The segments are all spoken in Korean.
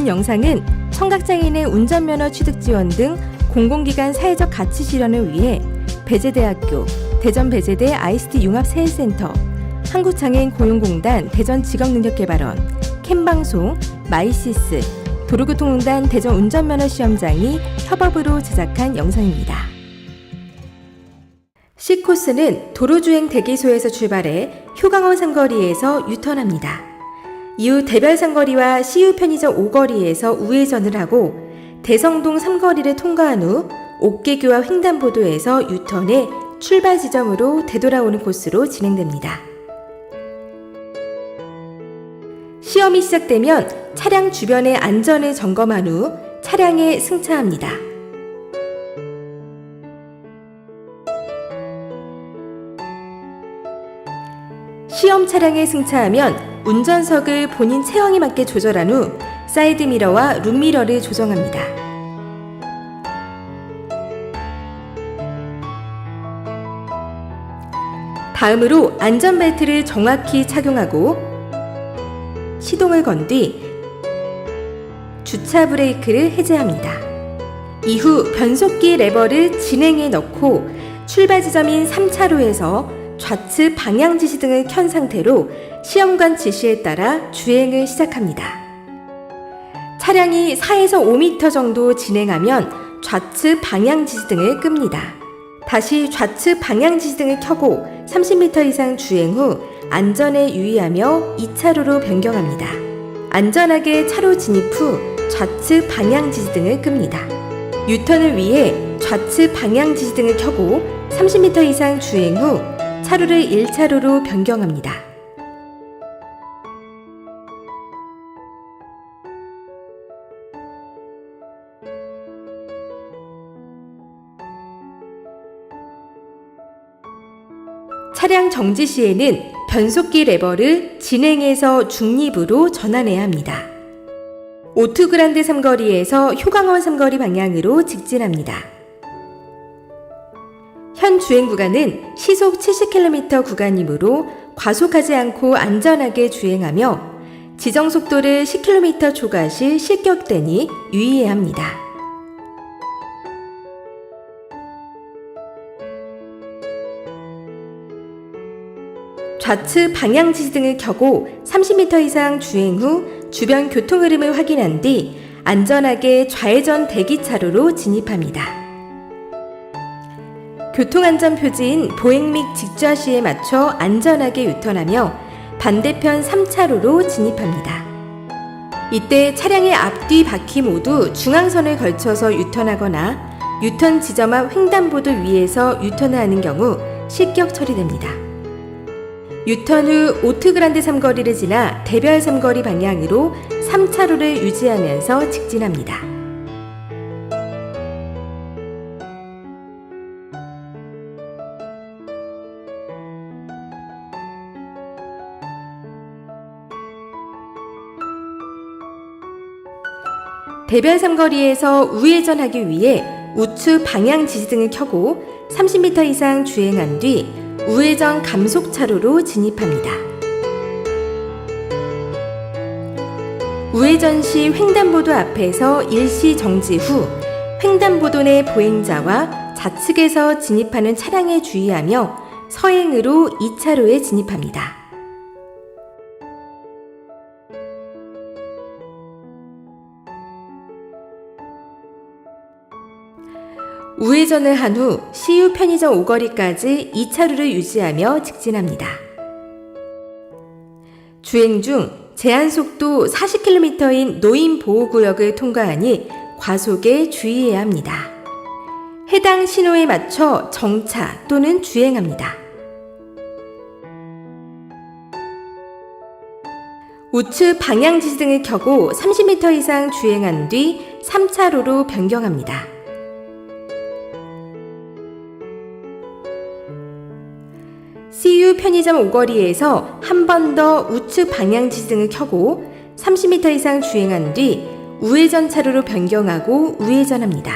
본 영상은 청각장애인의 운전면허 취득 지원 등 공공기관 사회적 가치 실현을 위해 배재대학교, 대전배재대 ICT 융합세일센터, 한국장애인 고용공단 대전직업능력개발원, 캠방송, 마이시스, 도로교통공단 대전 운전면허 시험장이 협업으로 제작한 영상입니다. C코스는 도로주행 대기소에서 출발해 효강원 삼거리에서 유턴합니다. 이후 대별 삼거리와 CU 편의점 5거리에서 우회전을 하고 대성동 3거리를 통과한 후 옥계교와 횡단보도에서 유턴해 출발 지점으로 되돌아오는 코스로 진행됩니다. 시험이 시작되면 차량 주변의 안전을 점검한 후 차량에 승차합니다. 시험 차량에 승차하면 운전석을 본인 체형에 맞게 조절한 후 사이드미러와 룸미러를 조정합니다. 다음으로 안전벨트를 정확히 착용하고 시동을 건 뒤 주차 브레이크를 해제합니다. 이후 변속기 레버를 진행에 넣고 출발 지점인 3차로에서 좌측 방향 지시등을 켠 상태로 시험관 지시에 따라 주행을 시작합니다. 차량이 4에서 5m 정도 진행하면 좌측 방향 지시등을 끕니다. 다시 좌측 방향 지시등을 켜고 30m 이상 주행 후 안전에 유의하며 2차로로 변경합니다. 안전하게 차로 진입 후 좌측 방향 지시등을 끕니다. 유턴을 위해 좌측 방향 지시등을 켜고 30m 이상 주행 후 차로를 1차로로 변경합니다. 차량 정지 시에는 변속기 레버를 진행에서 중립으로 전환해야 합니다. 오투그란드 삼거리에서 효강원 삼거리 방향으로 직진합니다. 현 주행 구간은 시속 70km 구간이므로 과속하지 않고 안전하게 주행하며 지정속도를 10km 초과 시 실격되니 유의해야 합니다. 좌측 방향 지시등을 켜고 30m 이상 주행 후 주변 교통 흐름을 확인한 뒤 안전하게 좌회전 대기차로로 진입합니다. 교통안전 표지인 보행 및 직좌시에 맞춰 안전하게 유턴하며 반대편 3차로로 진입합니다. 이때 차량의 앞뒤 바퀴 모두 중앙선을 걸쳐서 유턴하거나 유턴 지점 앞 횡단보도 위에서 유턴을 하는 경우 실격 처리됩니다. 유턴 후 오트그란드 삼거리를 지나 대별 삼거리 방향으로 3차로를 유지하면서 직진합니다. 대별 삼거리에서 우회전하기 위해 우측 방향 지시등을 켜고 30m 이상 주행한 뒤 우회전 감속차로로 진입합니다. 우회전 시 횡단보도 앞에서 일시 정지 후 횡단보도 내 보행자와 좌측에서 진입하는 차량에 주의하며 서행으로 2차로에 진입합니다. 우회전을 한 후 CU 편의점 5거리까지 2차로를 유지하며 직진합니다. 주행 중 제한속도 40km인 노인보호구역을 통과하니 과속에 주의해야 합니다. 해당 신호에 맞춰 정차 또는 주행합니다. 우측 방향 지시등을 켜고 30m 이상 주행한 뒤 3차로로 변경합니다. CU 편의점 5거리에서 한 번 더 우측 방향 지시등을 켜고 30m 이상 주행한 뒤 우회전 차로로 변경하고 우회전합니다.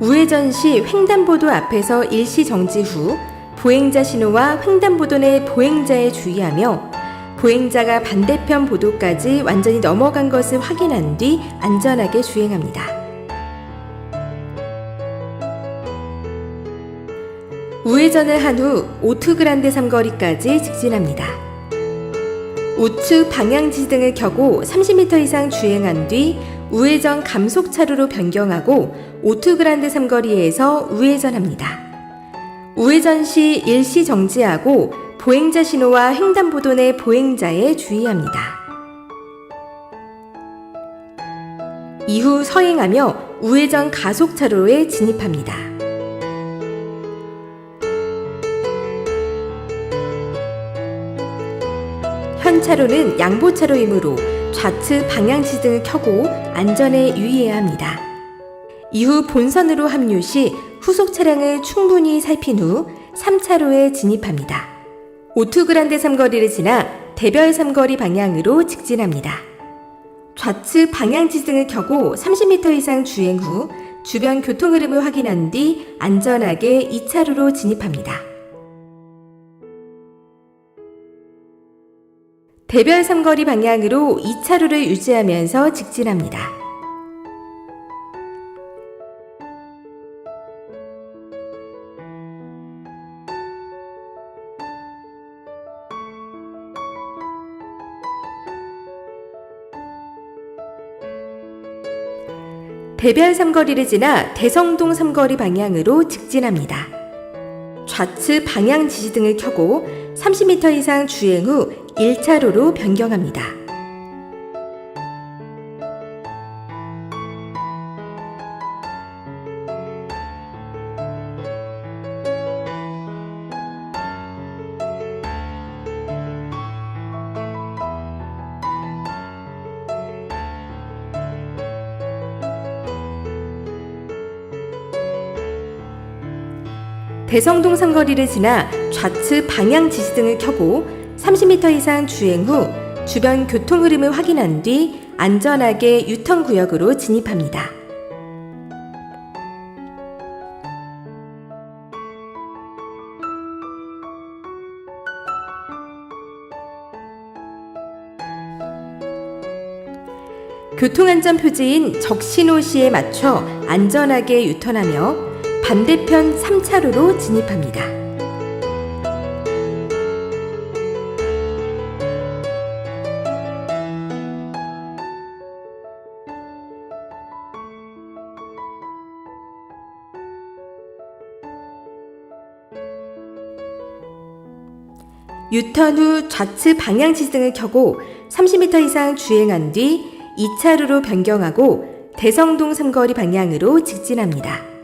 우회전 시 횡단보도 앞에서 일시 정지 후 보행자 신호와 횡단보도 내 보행자에 주의하며 보행자가 반대편 보도까지 완전히 넘어간 것을 확인한 뒤 안전하게 주행합니다. 우회전을 한 후 오투그란데 삼거리까지 직진합니다. 우측 방향지시등을 켜고 30m 이상 주행한 뒤 우회전 감속차로로 변경하고 오투그란데 삼거리에서 우회전합니다. 우회전 시 일시 정지하고 보행자 신호와 횡단보도 내 보행자에 주의합니다. 이후 서행하며 우회전 가속차로에 진입합니다. 현 차로는 양보차로이므로 좌측 방향지등을 켜고 안전에 유의해야 합니다. 이후 본선으로 합류 시 후속 차량을 충분히 살핀 후 3차로에 진입합니다. 오투그란데 삼거리를 지나 대별 삼거리 방향으로 직진합니다. 좌측 방향지등을 켜고 30m 이상 주행 후 주변 교통 흐름을 확인한 뒤 안전하게 2차로로 진입합니다. 대별 삼거리 방향으로 2차로를 유지하면서 직진합니다. 대별 삼거리를 지나 대성동 삼거리 방향으로 직진합니다. 좌측 방향 지시등을 켜고 30m 이상 주행 후 1차로로 변경합니다. 대성동 삼거리를 지나 좌측 방향 지시등을 켜고 30m 이상 주행 후 주변 교통 흐름을 확인한 뒤 안전하게 유턴 구역으로 진입합니다. 교통안전 표지인 적신호 시에 맞춰 안전하게 유턴하며 반대편 3차로로 진입합니다. 유턴 후 좌측 방향 지시등을 켜고 30m 이상 주행한 뒤 2차로로 변경하고 대성동 삼거리 방향으로 직진합니다.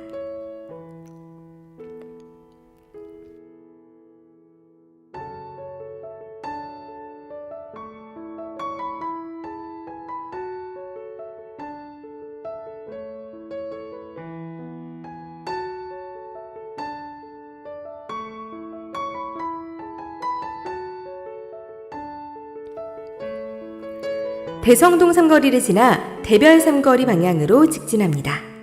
대성동 삼거리를 지나 대별 삼거리 방향으로 직진합니다.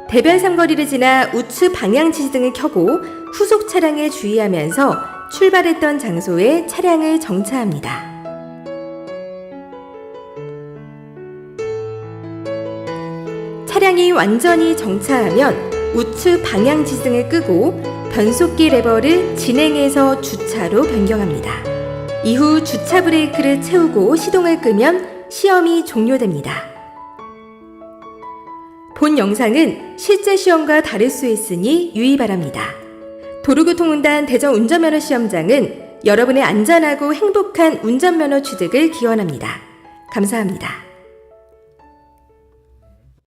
대별 삼거리를 지나 우측 방향 지시등을 켜고 후속 차량에 주의하면서 출발했던 장소에 차량을 정차합니다. 차량이 완전히 정차하면 우측 방향 지시등을 끄고 변속기 레버를 진행해서 주차로 변경합니다. 이후 주차 브레이크를 채우고 시동을 끄면 시험이 종료됩니다. 본 영상은 실제 시험과 다를 수 있으니 유의 바랍니다. 도로교통공단 대전운전면허 시험장은 여러분의 안전하고 행복한 운전면허 취득을 기원합니다. 감사합니다.